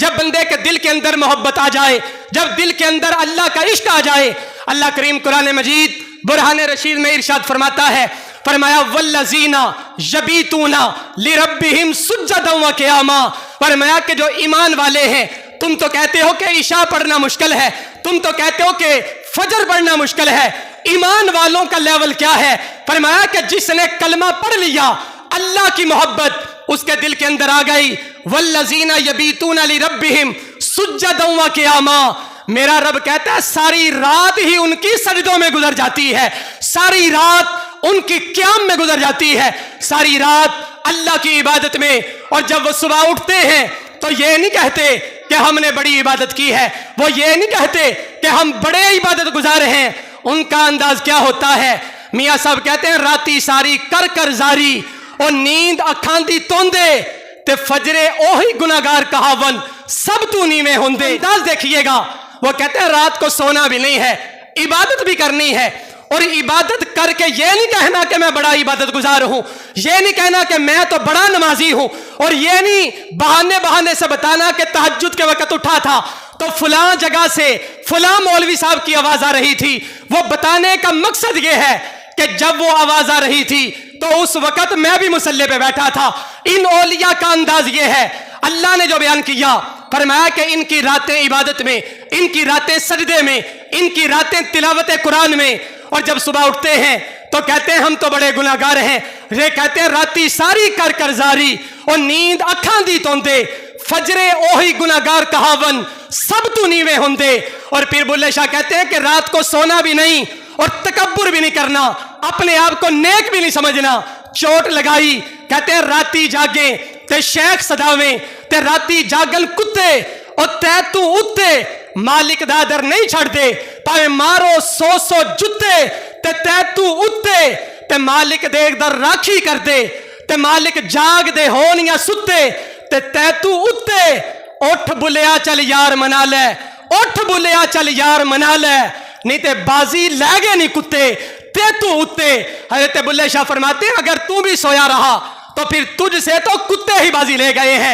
جب بندے کے دل کے اندر محبت آ جائے، جب دل کے اندر اللہ کا عشق آ جائے، اللہ کریم قرآن مجید برہان رشید میں ارشاد فرماتا ہے، فرمایا والذین یبیتون لربہم سجدا وقیاما، فرمایا کہ جو ایمان والے ہیں، تم تو کہتے ہو کہ عشاء پڑھنا مشکل ہے، تم تو کہتے ہو کہ فجر پڑھنا مشکل ہے، ایمان والوں کا لیول کیا ہے؟ فرمایا کہ جس نے کلمہ پڑھ لیا، اللہ کی محبت اس کے دل کے اندر آ گئی، والذین یبیتون لربہم سجدا وقیاما، میرا رب کہتا ہے ساری رات ہی ان کی سجدوں میں گزر جاتی ہے، ساری رات ان کی قیام میں گزر جاتی ہے، ساری رات اللہ کی عبادت میں۔ اور جب وہ صبح اٹھتے ہیں تو یہ نہیں کہتے کہ ہم نے بڑی عبادت کی ہے، وہ یہ نہیں کہتے کہ ہم بڑے عبادت گزار ہیں، ان کا انداز کیا ہوتا ہے؟ میاں صاحب کہتے ہیں راتی ساری کر کر زاری اور نیند اکھاں دی توندے تے فجرے اوہی گناہگار کہاون سب تو نیویں ہوندے۔ انداز دیکھیے گا، وہ کہتے ہیں رات کو سونا بھی نہیں ہے، عبادت بھی کرنی ہے، اور عبادت کر کے یہ نہیں کہنا کہ میں بڑا عبادت گزار ہوں، یہ نہیں کہنا کہ میں تو بڑا نمازی ہوں، اور یہ نہیں بہانے سے بتانا کہ تہجد کے وقت اٹھا تھا تو فلاں جگہ سے فلاں مولوی صاحب کی آواز آ رہی تھی۔ وہ بتانے کا مقصد یہ ہے کہ جب وہ آواز آ رہی تھی تو اس وقت میں بھی مصلی پہ بیٹھا تھا۔ ان اولیاء کا انداز یہ ہے، اللہ نے جو بیان کیا، فرمایا کہ ان کی راتیں عبادت میں، ان کی راتیں سجدے میں، ان کی راتیں تلاوت قرآن میں، اور جب صبح اٹھتے ہیں تو کہتے ہیں ہم تو بڑے گناہگار ہیں، یہ کہتے ہیں راتی ساری کر کر زاری اور نیند اکھاں دی توندے فجرے اوہی گناہگار کہاون سب تو نیویں ہوندے۔ اور پھر بلے شاہ کہتے ہیں کہ رات کو سونا بھی نہیں اور تکبر بھی نہیں کرنا، اپنے آپ کو نیک بھی نہیں سمجھنا، چوٹ لگائی، کہتے ہیں راتی جاگیں تے شیخ صداویں تے راتی جاگن کتے اور تے تو اتے مالک دادر نہیں چھڑ دے، پاوے مارو سو سو جتے تے تو اتے تے مالک دے در راکھی کر دے، تے مالک جاگ دے ہون یا ستے تے تو اتے، اٹھ بلیا چل یار منا لے، اٹھ بلیا چل یار منا لے، نہیں تے بازی لے گے نہیں کتے تے تو اتے۔ حضرت بلے شاہ فرماتے ہیں اگر تو بھی سویا رہا تو پھر تجھ سے تو کتے ہی بازی لے گئے ہیں۔